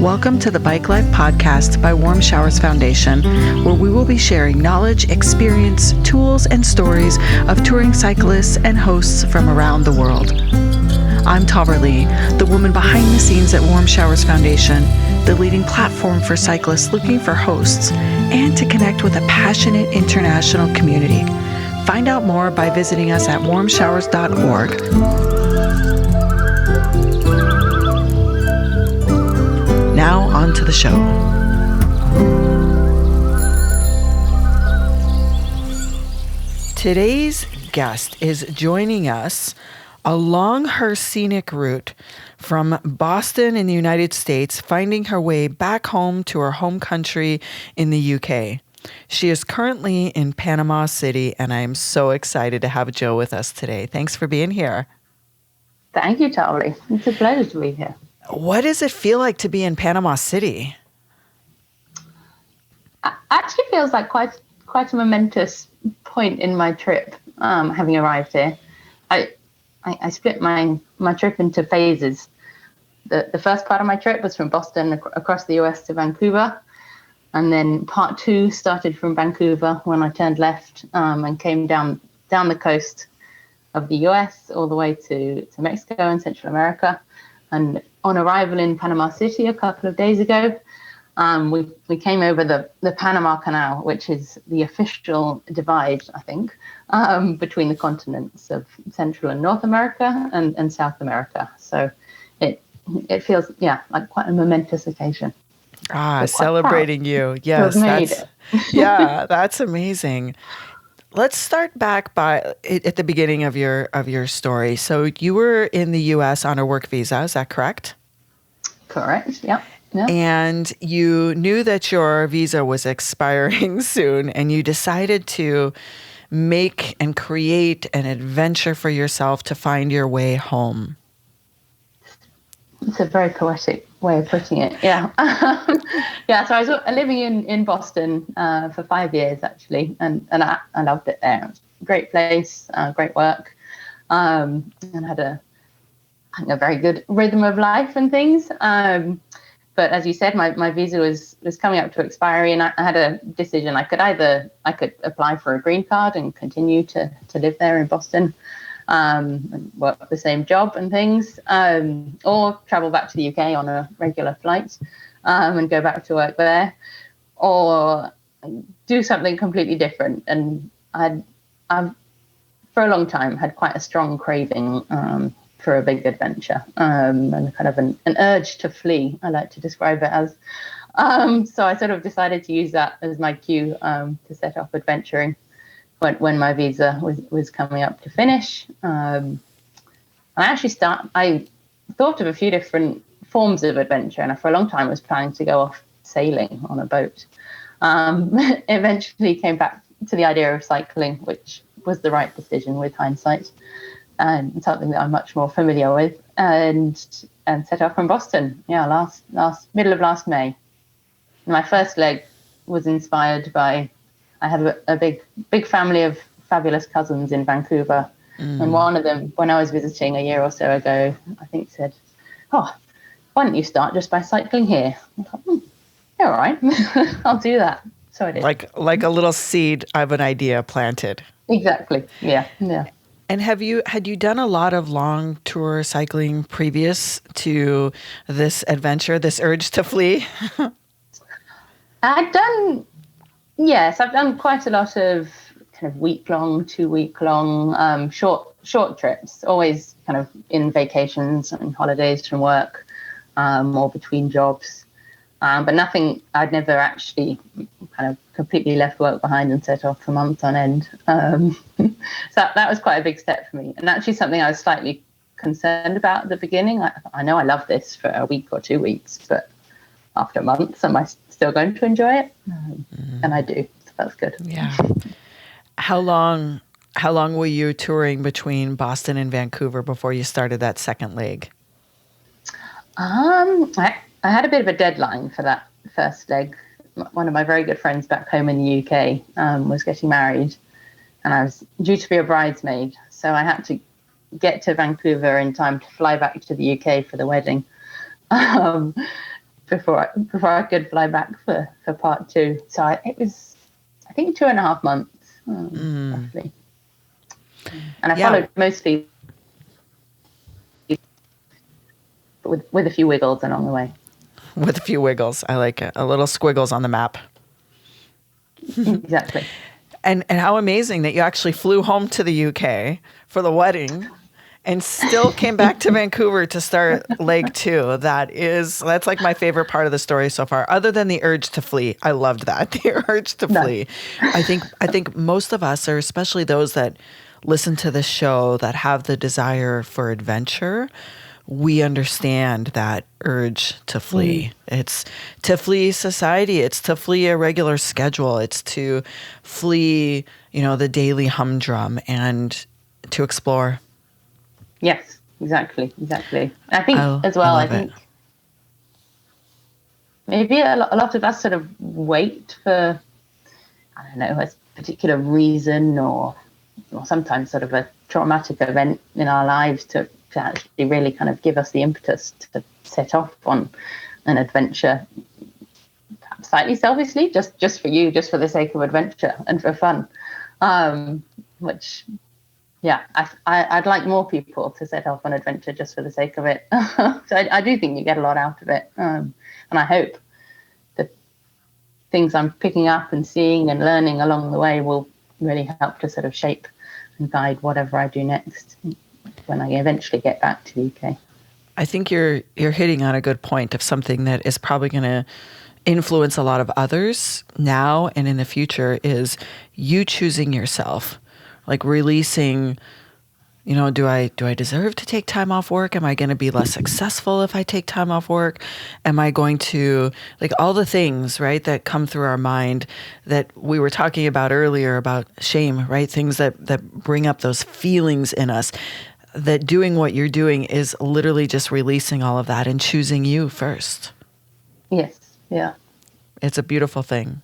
Welcome to the Bike Life Podcast by Warmshowers Foundation, where we will be sharing knowledge, experience, tools, and stories of touring cyclists and hosts from around the world. I'm Tara Lee, the woman behind the scenes at Warmshowers Foundation, the leading platform for cyclists looking for hosts and to connect with a passionate international community. Find out more by visiting us at Warmshowers.org. Now on to the show. Today's guest is joining us along her scenic route from Boston in the United States, finding her way back home to her home country in the UK. She is currently in Panama City, and I am so excited to have Jo with us today. Thanks for being here. Thank you, Charlie. It's a pleasure to be here. What does it feel like to be in Panama City? Actually feels like quite a momentous point in my trip, having arrived here. I split my trip into phases. The first part of my trip was from Boston across the US to Vancouver. And then part two started from Vancouver when I turned left and came down the coast of the US all the way to Mexico and Central America. And on arrival in Panama City a couple of days ago, we came over the Panama Canal, which is the official divide, I think, between the continents of Central and North America and South America. So it feels, like quite a momentous occasion. Celebrating you. Yes, that's amazing. Let's start back at the beginning of your story. So you were in the U.S. on a work visa, is that correct? Correct, yeah. And you knew that your visa was expiring soon, and you decided to make and create an adventure for yourself to find your way home. It's a very poetic way of putting it, yeah. So I was living in Boston for 5 years, actually, and I loved it there. It was a great place, great work, and had a very good rhythm of life and things. But as you said, my visa was coming up to expiry, and I had a decision. I could apply for a green card and continue to live there in Boston, and work the same job and things, or travel back to the UK on a regular flight and go back to work there, or do something completely different. And I've for a long time had quite a strong craving for a big adventure, and kind of an urge to flee, I like to describe it as. So I sort of decided to use that as my cue to set off adventuring when my visa was coming up to finish. I thought of a few different forms of adventure, and for a long time was planning to go off sailing on a boat. Eventually came back to the idea of cycling, which was the right decision with hindsight, and something that I'm much more familiar with, and set off from Boston. Middle of last May. My first leg was inspired by, I have a big family of fabulous cousins in Vancouver, and one of them, when I was visiting a year or so ago, I think said, "Oh, why don't you start just by cycling here?" I thought, yeah, all right, I'll do that. So I did. Like a little seed of an idea planted. Exactly. Yeah. And had you done a lot of long tour cycling previous to this adventure, this urge to flee? I've done quite a lot of kind of week-long, 2-week-long, short trips, always kind of in vacations and holidays from work, or between jobs. But nothing, I'd never actually kind of completely left work behind and set off for months on end. So that was quite a big step for me. And actually something I was slightly concerned about at the beginning. I know I love this for a week or 2 weeks, but after months, am I still going to enjoy it? And I do. So that's good. Yeah. How long were you touring between Boston and Vancouver before you started that second leg? I had a bit of a deadline for that first leg. One of my very good friends back home in the UK was getting married, and I was due to be a bridesmaid. So I had to get to Vancouver in time to fly back to the UK for the wedding. before I could fly back for part two. So it was, I think, 2.5 months, roughly. And I followed mostly with a few wiggles along the way. With a few wiggles. I like it. A little squiggles on the map. Exactly. And how amazing that you actually flew home to the UK for the wedding and still came back to Vancouver to start leg 2. That's like my favorite part of the story so far, other than the urge to flee. I loved that. The urge to flee. I think most of us, or especially those that listen to this show that have the desire for adventure, we understand that urge to flee. It's to flee society. It's to flee a regular schedule. It's to flee, the daily humdrum and to explore. Yes, exactly. I think I think maybe a lot of us sort of wait for, I don't know, a particular reason or sometimes sort of a traumatic event in our lives to actually really kind of give us the impetus to set off on an adventure, perhaps slightly selfishly, just for you, just for the sake of adventure and for fun. Which, yeah, I'd like more people to set off on adventure just for the sake of it. So I do think you get a lot out of it, and I hope that things I'm picking up and seeing and learning along the way will really help to sort of shape and guide whatever I do next when I eventually get back to the UK. I think you're hitting on a good point of something that is probably going to influence a lot of others now and in the future is you choosing yourself, like releasing, do I deserve to take time off work? Am I going to be less successful if I take time off work? Am I going to, like, all the things, right, that come through our mind that we were talking about earlier about shame, right? Things that bring up those feelings in us. That doing what you're doing is literally just releasing all of that and choosing you first. Yes. Yeah. It's a beautiful thing.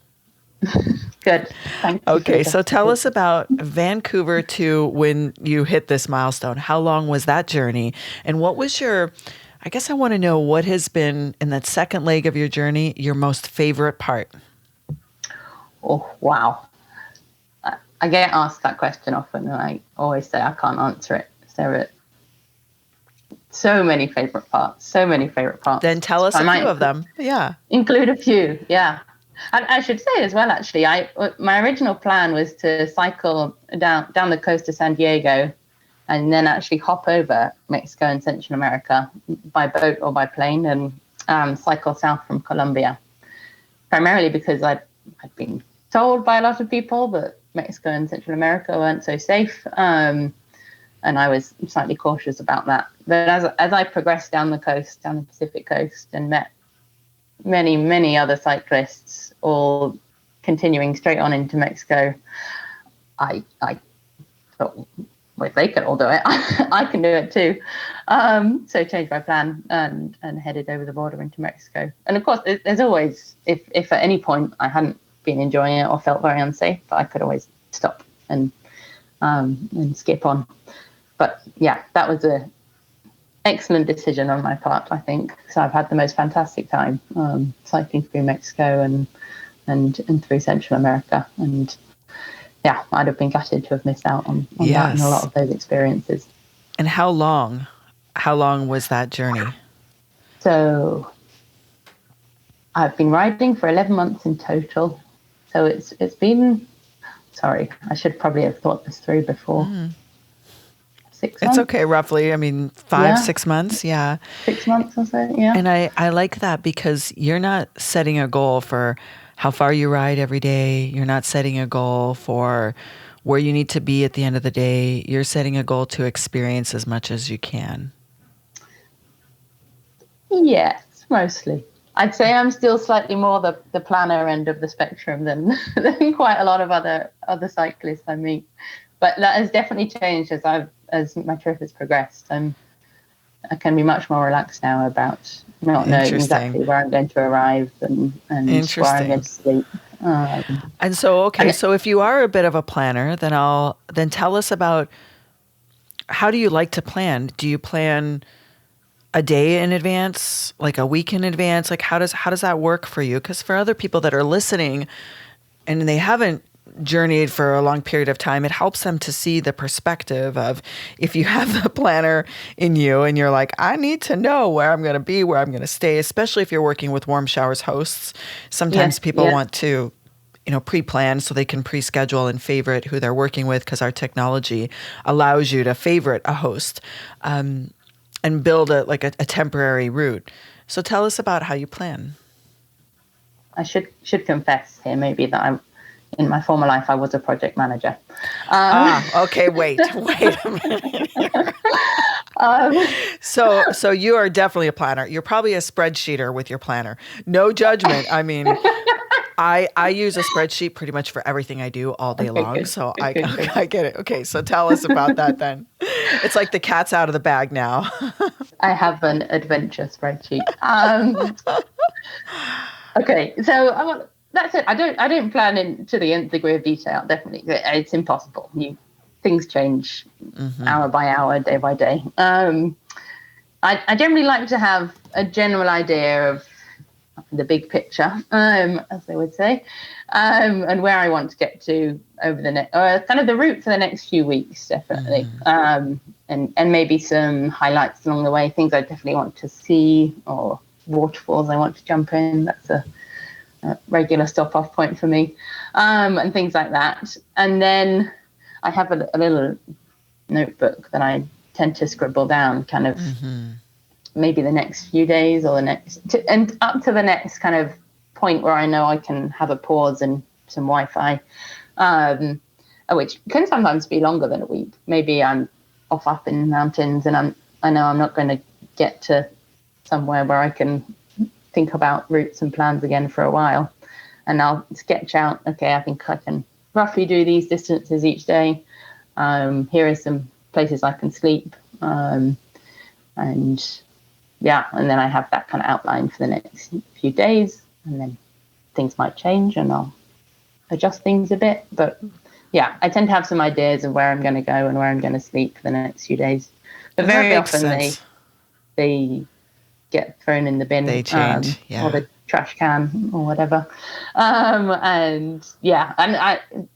Good. Thank you. Okay, so tell us about Vancouver to when you hit this milestone. How long was that journey? And what was I guess I want to know what has been, in that second leg of your journey, your most favorite part? Oh, wow. I get asked that question often, and I always say I can't answer it. There are so many favorite parts. Then tell us a few of them. Yeah. Include a few. Yeah. And I should say as well, actually, my original plan was to cycle down the coast of San Diego and then actually hop over Mexico and Central America by boat or by plane and cycle south from Colombia. Primarily because I'd been told by a lot of people that Mexico and Central America weren't so safe. And I was slightly cautious about that. But as I progressed down the Pacific coast, and met many, many other cyclists, all continuing straight on into Mexico, I thought, well, if they can all do it, I can do it too. So changed my plan and headed over the border into Mexico. And of course, there's always, if at any point I hadn't been enjoying it or felt very unsafe, I could always stop and skip on. But yeah, that was an excellent decision on my part, I think. So I've had the most fantastic time cycling through Mexico and through Central America. And yeah, I'd have been gutted to have missed out on that and a lot of those experiences. And how long was that journey? So I've been riding for 11 months in total. So it's been, sorry, I should probably have thought this through before. 6 months. It's okay, roughly. I mean, 6 months. Yeah. 6 months or so. Yeah. And I like that because you're not setting a goal for how far you ride every day. You're not setting a goal for where you need to be at the end of the day. You're setting a goal to experience as much as you can. Yes, mostly. I'd say I'm still slightly more the planner end of the spectrum than quite a lot of other cyclists I meet. But that has definitely changed as my trip has progressed. I can be much more relaxed now about not knowing exactly where I'm going to arrive and where I'm going to sleep. And so, so if you are a bit of a planner, then tell us about, how do you like to plan? Do you plan a day in advance, like a week in advance? Like how does that work for you? Because for other people that are listening and they haven't journeyed for a long period of time, it helps them to see the perspective of if you have the planner in you and you're like, I need to know where I'm going to be, where I'm going to stay, especially if you're working with Warm Showers hosts. Sometimes people want to, pre-plan so they can pre-schedule and favorite who they're working with, because our technology allows you to favorite a host and build a temporary route. So tell us about how you plan. I should confess here maybe that in my former life, I was a project manager. Okay. Wait a minute. So you are definitely a planner. You're probably a spreadsheeter with your planner. No judgment. I mean, I use a spreadsheet pretty much for everything I do all day long. Good. So I get it. Okay. So tell us about that then. It's like the cat's out of the bag now. I have an adventure spreadsheet. Okay. So that's it. I don't plan to the nth degree of detail. Definitely, it's impossible. Things change hour by hour, day by day. I generally like to have a general idea of the big picture, as they would say, and where I want to get to over the next, kind of the route for the next few weeks, definitely, and maybe some highlights along the way, things I definitely want to see, or waterfalls I want to jump in. That's a regular stop-off point for me, and things like that. And then I have a little notebook that I tend to scribble down kind of maybe the next few days or and up to the next kind of point where I know I can have a pause and some Wi-Fi, which can sometimes be longer than a week. Maybe I'm off up in the mountains and I know I'm not going to get to somewhere where I can think about routes and plans again for a while, and I'll sketch out, okay, I think I can roughly do these distances each day. Here are some places I can sleep, and then I have that kind of outline for the next few days, and then things might change and I'll adjust things a bit, but yeah, I tend to have some ideas of where I'm going to go and where I'm going to sleep for the next few days, but very often they get thrown in the bin, they change, or the trash can or whatever. And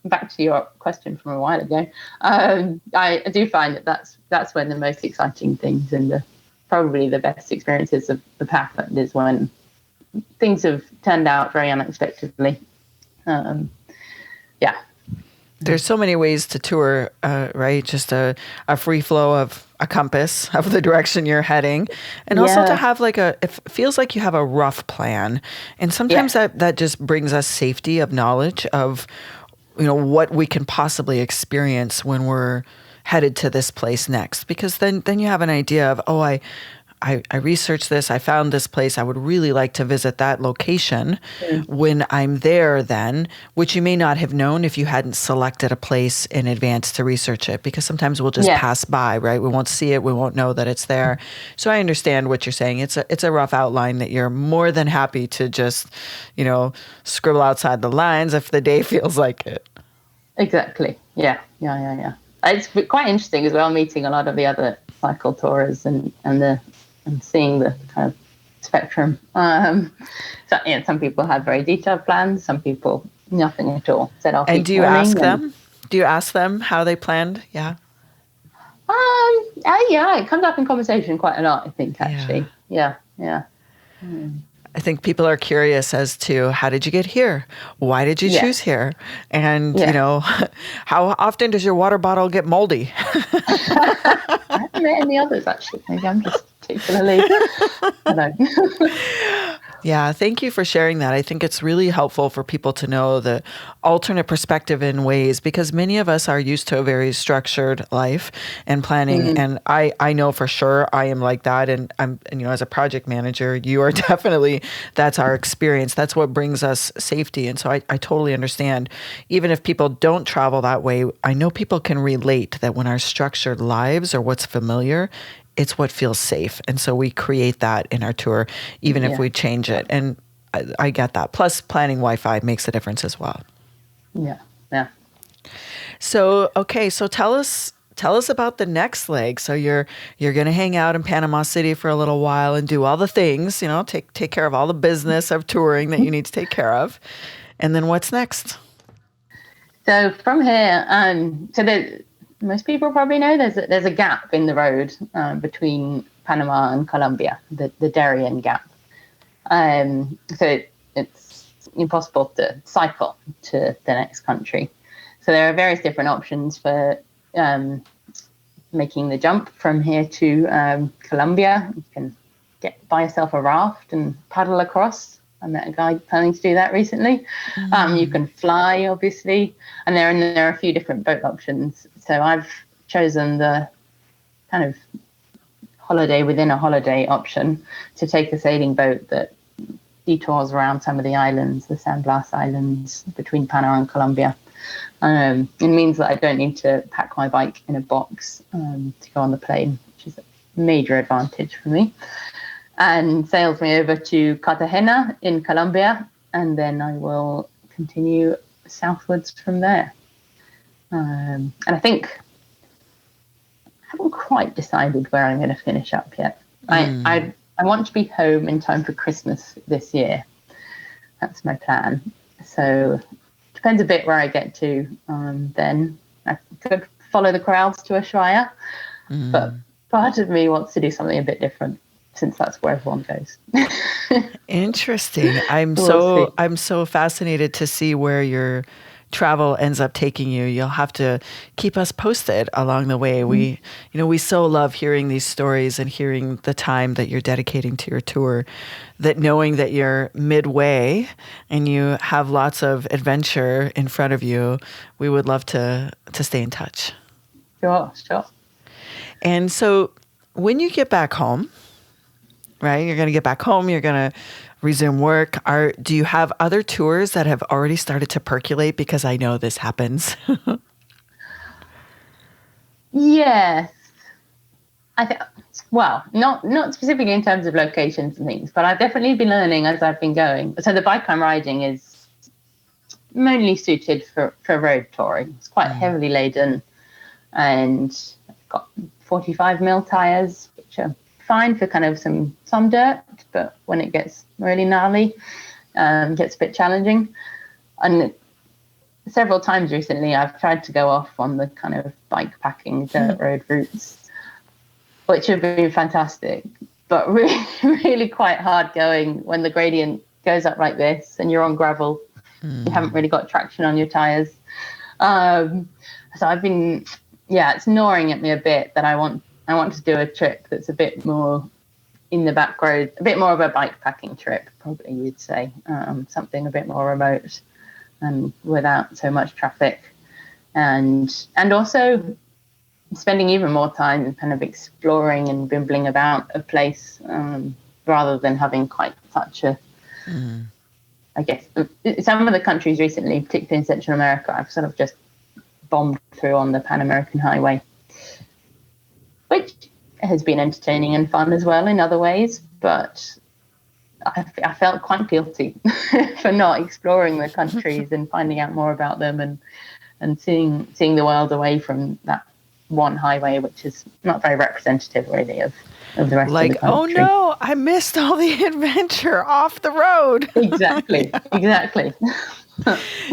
back to your question from a while ago, I do find that's when the most exciting things and probably the best experiences of the path is when things have turned out very unexpectedly. There's so many ways to tour, right? Just a free flow of a compass of the direction you're heading. And also to have it feels like you have a rough plan. And sometimes that just brings us safety of knowledge of, what we can possibly experience when we're headed to this place next. Because then you have an idea of, I researched this, I found this place, I would really like to visit that location when I'm there then, which you may not have known if you hadn't selected a place in advance to research it, because sometimes we'll just pass by, right? We won't see it, we won't know that it's there. So I understand what you're saying. It's a rough outline that you're more than happy to just, scribble outside the lines if the day feels like it. Exactly. Yeah. It's quite interesting as well, meeting a lot of the other cycle tourers and seeing the kind of spectrum. Some people have very detailed plans, some people nothing at all. And do you ask them? Do you ask them how they planned? Yeah. It comes up in conversation quite a lot, I think, actually. Yeah. I think people are curious as to how did you get here? Why did you choose here? And, how often does your water bottle get moldy? I haven't met any others, actually. Maybe I'm just particularly. I know. Yeah, thank you for sharing that. I think it's really helpful for people to know the alternate perspective in ways, because many of us are used to a very structured life and planning. And I know for sure I am like that. And as a project manager, you are definitely, that's our experience. That's what brings us safety. And so I totally understand. Even if people don't travel that way, I know people can relate that when our structured lives are what's familiar, it's what feels safe. And so we create that in our tour, even if we change it. And I get that. Plus, planning Wi-Fi makes a difference as well. Yeah. So, okay. So tell us tell us about the next leg. So you're going to hang out in Panama City for a little while and do all the things, take care of all the business of touring that you need to take care of. And then what's next? So from here, most people probably know there's a gap in the road between Panama and Colombia, the Darien Gap. So it's impossible to cycle to the next country. So there are various different options for making the jump from here to Colombia. You can buy yourself a raft and paddle across. I met a guy planning to do that recently. You can fly, obviously, and there are a few different boat options. So I've chosen the kind of holiday within a holiday option to take a sailing boat that detours around some of the islands, the San Blas Islands between Panama and Colombia. It means that I don't need to pack my bike in a box to go on the plane, which is a major advantage for me. And sails me over to Cartagena in Colombia, and then I will continue southwards from there. And I think I haven't quite decided where I'm going to finish up yet. I want to be home in time for Christmas this year. That's my plan. So depends a bit where I get to. Then I could follow the crowds to Ushuaia, but part of me wants to do something a bit different, since that's where everyone goes. Interesting. I'm so fascinated to see where your travel ends up taking you. You'll have to keep us posted along the way. We so love hearing these stories and hearing the time that you're dedicating to your tour, that knowing that you're midway and you have lots of adventure in front of you, we would love to stay in touch. Sure. And so when you get back home, right? You're going to get back home. You're going to resume work. Do you have other tours that have already started to percolate? Because I know this happens. Yes. Not specifically in terms of locations and things, but I've definitely been learning as I've been going. So the bike I'm riding is mainly suited for road touring. It's quite heavily laden, and I've got 45mm tires, which are fine for kind of some dirt, but when it gets really gnarly, it gets a bit challenging. And several times recently, I've tried to go off on the kind of bike packing dirt road routes, which have been fantastic, but really, really quite hard going when the gradient goes up like this and you're on gravel. You haven't really got traction on your tires. So I've been, it's gnawing at me a bit that I want to do a trip that's a bit more in the back road, a bit more of a bike packing trip, probably you'd say, something a bit more remote and without so much traffic, and also spending even more time kind of exploring and bimbling about a place, rather than having quite such a, I guess, some of the countries recently, particularly in Central America, I've sort of just bombed through on the Pan American Highway, which has been entertaining and fun as well in other ways, but I felt quite guilty for not exploring the countries and finding out more about them and seeing the world away from that one highway, which is not very representative really of the rest of the country. Oh no, I missed all the adventure off the road. Exactly.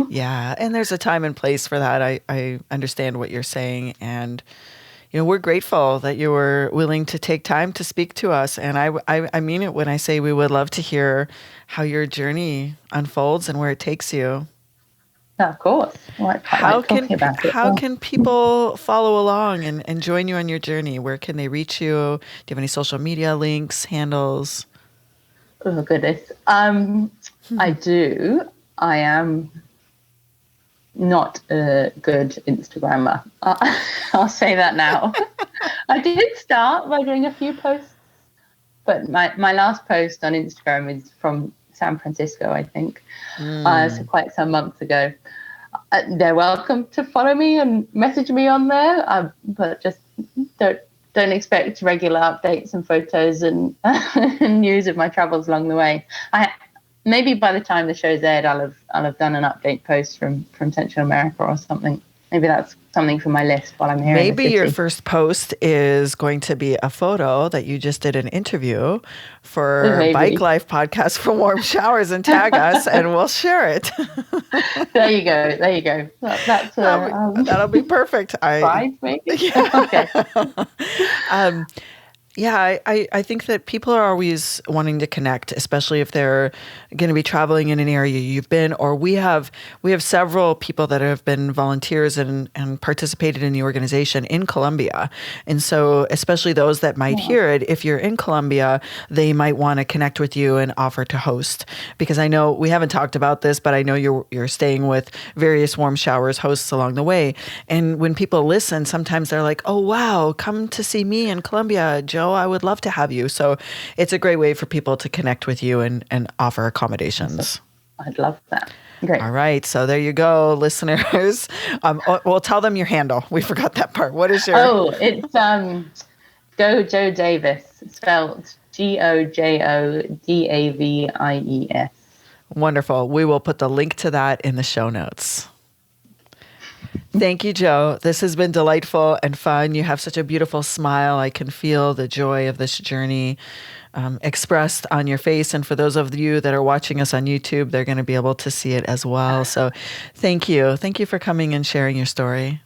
Yeah, and there's a time and place for that. I understand what you're saying, and we're grateful that you were willing to take time to speak to us. And I mean it when I say we would love to hear how your journey unfolds and where it takes you. Of course. Well, how can people follow along and join you on your journey? Where can they reach you? Do you have any social media links, handles? Oh, goodness. I do. I am not a good Instagrammer. I'll say that now. I did start by doing a few posts, but my last post on Instagram is from San Francisco, I think. So quite some months ago. They're welcome to follow me and message me on there, but just don't expect regular updates and photos and news of my travels along the way. Maybe by the time the show's aired, I'll have done an update post from Central America or something. maybe that's something for my list while I'm here. Maybe your first post is going to be a photo that you just did an interview for Bike Life podcast for Warm Showers, and tag us and we'll share it. There you go. That'll be perfect. Maybe? Yeah. Okay. Yeah, I think that people are always wanting to connect, especially if they're going to be traveling in an area you've been, or we have several people that have been volunteers and participated in the organization in Colombia. And so especially those that might hear it, if you're in Colombia, they might want to connect with you and offer to host. Because I know we haven't talked about this, but I know you're staying with various Warm Showers hosts along the way. And when people listen, sometimes they're like, oh, wow, come to see me in Colombia, Joe. I would love to have you. So it's a great way for people to connect with you and offer accommodations. I'd love that. Great. All right. So there you go, listeners. Well, tell them your handle. We forgot that part. What is your... Oh, it's Go Joe Davies, spelled GOJODAVIES. Wonderful. We will put the link to that in the show notes. Thank you, Joe. This has been delightful and fun. You have such a beautiful smile. I can feel the joy of this journey expressed on your face. And for those of you that are watching us on YouTube, they're going to be able to see it as well. So thank you. Thank you for coming and sharing your story.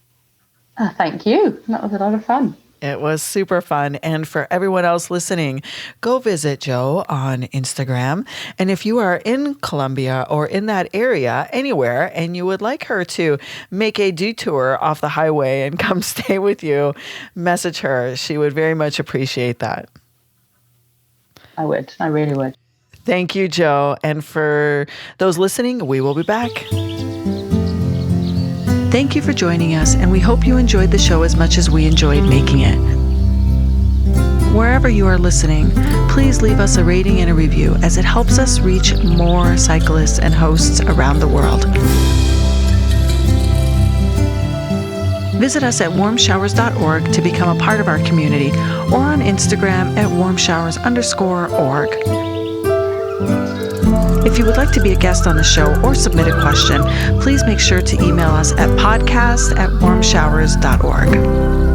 Thank you. That was a lot of fun. It was super fun. And for everyone else listening, go visit Joe on Instagram. And if you are in Colombia or in that area, anywhere, and you would like her to make a detour off the highway and come stay with you, message her. She would very much appreciate that. I would. I really would. Thank you, Joe. And for those listening, we will be back. Thank you for joining us, and we hope you enjoyed the show as much as we enjoyed making it. Wherever you are listening, please leave us a rating and a review, as it helps us reach more cyclists and hosts around the world. Visit us at Warmshowers.org to become a part of our community, or on Instagram at Warmshowers_org. If you would like to be a guest on the show or submit a question, please make sure to email us at podcast@warmshowers.org.